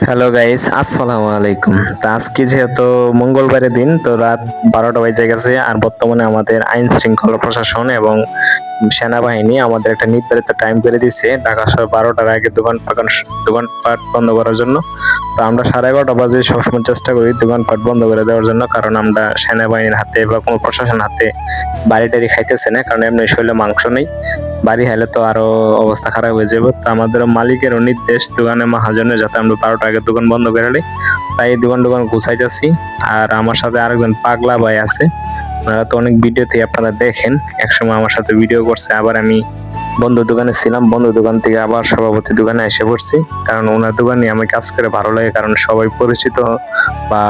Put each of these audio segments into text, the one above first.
Hello guys, আসসালামু আলাইকুম। তো আজকে যেহেতু মঙ্গলবারের দিন, তো রাত 12টা বেজে গেছে। আর বর্তমানে আমাদের আইন শৃঙ্খলা প্রশাসন এবং সেনাবাহিনী আমাদের একটা নির্ধারিত টাইম করে দিচ্ছে ঢাকা শহর 12টার আগে দোকানপাট বন্ধ করার জন্য। তো আমরা 11:30 বাজে সবসময় চেষ্টা করি দোকানপাট বন্ধ করে দেওয়ার জন্য, কারণ আমরা সেনাবাহিনীর হাতে বা কোনো প্রশাসনের হাতে বাড়ি টাড়ি খাইতেছে না, কারণ এমনি শরীরে মাংস নেই। বাড়ি খাইলে তো আরো অবস্থা খারাপ হয়ে যাবে। তো আমাদের মালিকেরও নির্দেশ দোকানে মাহাজনের যাতে আমরা 12টা আগে দোকান বন্ধ করে দিই, তাই দোকান গুছাইতেছি। আর আমার সাথে আরেকজন পাগলা ভাই আছে, ওনারা তো অনেক ভিডিওতে আপনারা দেখেন, একসময় আমার সাথে ভিডিও করছে। আবার আমি বন্ধুর দোকানে ছিলাম, বন্ধুর দোকান থেকে আবার সভাপতি দোকানে এসে পড়ছি, কারণ ওনার দোকানে আমি কাজ করে ভালো লাগে, কারণ সবাই পরিচিত বা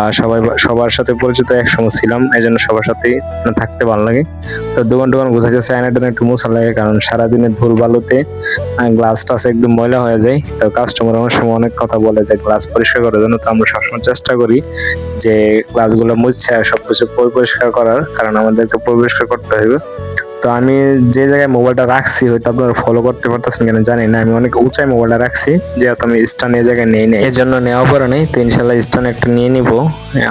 সবার সাথে পরিচিত একসময় ছিলাম, এই জন্য সবার সাথে থাকতে ভালো লাগে। তো দোকান গুছাইতেছে, আয়নাটা একটু মোছা লাগে, কারণ সারাদিনের ধুল বালুতে গ্লাস টাস একদম ময়লা হয়ে যায়। তো কাস্টমার অনেক সময় অনেক কথা বলে যে গ্লাস পরিষ্কার করার জন্য, তো আমরা সবসময় চেষ্টা করি যে গ্লাসগুলো মুছে সবকিছু পরিষ্কার করার, কারণ আমাদেরকে পরিষ্কার করতে হবে। তো আমি যে জায়গায় মোবাইলটা রাখছি, হয়তো আপনারা ফলো করতে পারতেছেন কেন জানি না, আমি অনেক উঁচাই মোবাইলটা রাখছি, যেহেতু আমি স্ট্যান্ড এই জায়গায় নেই, এর জন্য নেওয়া পড়ে নেই। তো ইনশাল্লাহ স্ট্যান্ড একটা নিয়ে নিব,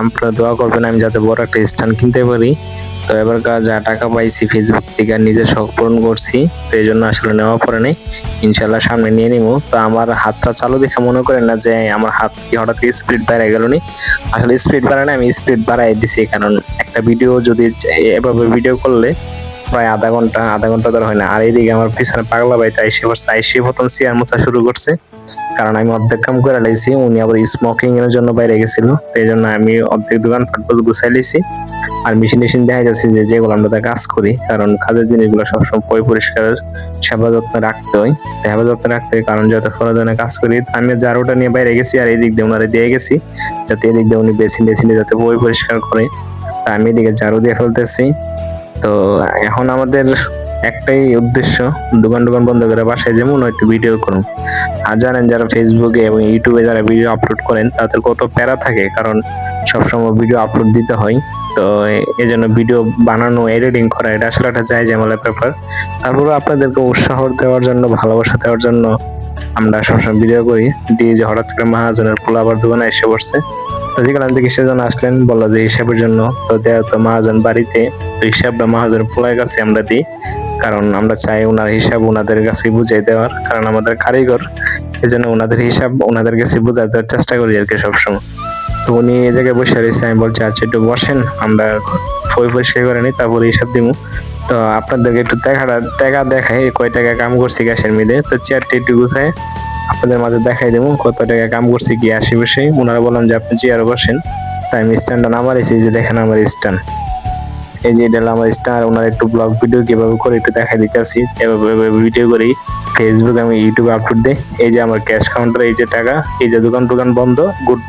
আপনারা দোয়া করবেন আমি যাতে বড় একটা স্ট্যান্ড কিনতে পারি। তো এবারকার যা টাকা পাইছি ফেসবুক থেকে নিজের শখ পূরণ করছি, তো এই জন্য আসলে নেওয়া পড়ে নেই, ইনশাল্লাহ সামনে নিয়ে নিব। তো আমার হাতটা চালু দেখে মনে করেন না যে আমার হাত কি হঠাৎ স্পিড বেড়ে গেল নি, আসলে স্পিড বাড়ায় না, আমি স্পিড বাড়াই দিছি, কারণ একটা ভিডিও যদি এভাবে ভিডিও করলে প্রায় আধা ঘন্টা ধরে হয় না। আর এইদিকে আমার পিছনে পাগলা ভাই তাই সে প্রথম চেয়ার মোছা শুরু করছে, কারণ আমি অর্ধেক কাম করে লাইছি, উনি আবার স্মোকিং এর জন্য বাইরে গেছিল, এই জন্য আমি অর্ধেক দোকান ফাটপাস গুছাই লাইছি। আর মেশিন দেখা যাচ্ছে যে যেগুলো আমরা কাজ করি, কারণ কাজের জিনিসগুলো সবসময় পরিষ্কার সেবা যত্ন রাখতে হয়। সেবা যত্ন রাখতে হয়, কারণ যত প্রয়োজনে কাজ করি। আমি জারুটা নিয়ে বাইরে গেছি, আর এই দিক দিয়ে ওনারে দিয়ে গেছি, যাতে এদিক দিয়ে উনি বেসিনে যাতে পরিষ্কার করে। তা আমি এদিকে ঝাড়ু দিয়ে ফেলতেছি। তো এখন আমাদের একটাই উদ্দেশ্য, দোকান বন্ধ করে বাসায় যেমন হয়তো ভিডিও করুন। আর জানেন যারা ফেসবুকে এবং ইউটিউবে যারা ভিডিও আপলোড করেন তাদের কত প্যারা থাকে, কারণ সবসময় ভিডিও আপলোড দিতে হয়। তো এই জন্য ভিডিও বানানো এডিটিং করা এটা আসলে একটা ঝামেলার ব্যাপার। তারপরে আপনাদেরকে উৎসাহ দেওয়ার জন্য, ভালোবাসা দেওয়ার জন্য আমরা সবসময় ভিডিও করি দিয়ে, যে হঠাৎ করে মহাজনের পোলা আবার দোকানে এসে পড়ছে। তো জিজ্ঞাসা যে কিসের জন্য আসলেন, বললো যে হিসাবের জন্য। তো দেয় তো মহাজন বাড়িতে, তো হিসাবটা মহাজনের পোলার কাছে আমরা দিই, কারণ আমরা চাই ওনার হিসাব ওনাদের কাছে বুঝাই দেওয়ার, কারণ আমাদের কারিগর, এই জন্য ওনাদের হিসাব ওনাদের কাছে বুঝাই দেওয়ার চেষ্টা করি আর কি সবসময়। তো উনি এই জায়গায় বসে রয়েছে, আমি বলছি আচ্ছা একটু বসেন, আমরা পরিষ্কার করে নিই, তারপরে হিসাব দিব। তো আপনাদেরকে একটু টাকা দেখাই, কয় টাকা কাম করছি গ্যাসের মিলে। তো চেয়ারটা একটু গুছাই আপনাদের মাঝে দেখাই দেবো কত টাকা কাম করছি কি আশেপাশে। ওনারা বললাম যে আপনি চেয়ারে বসেন, তাই আমি স্ট্যান্ডটা নামাইছি, যে দেখেন আমার স্ট্যান্ড, এই যে এটা আমার স্ট্যান্ড। ওনার একটু ব্লগ ভিডিও কিভাবে করে একটু দেখাই দিচ্ছি, এভাবে ভিডিও করি ফেসবুক আমি ইউটিউবে আপলোড দিই। এই যে আমার ক্যাশ কাউন্টার, এই যে টাকা, এই যে দোকান বন্ধ, গুড।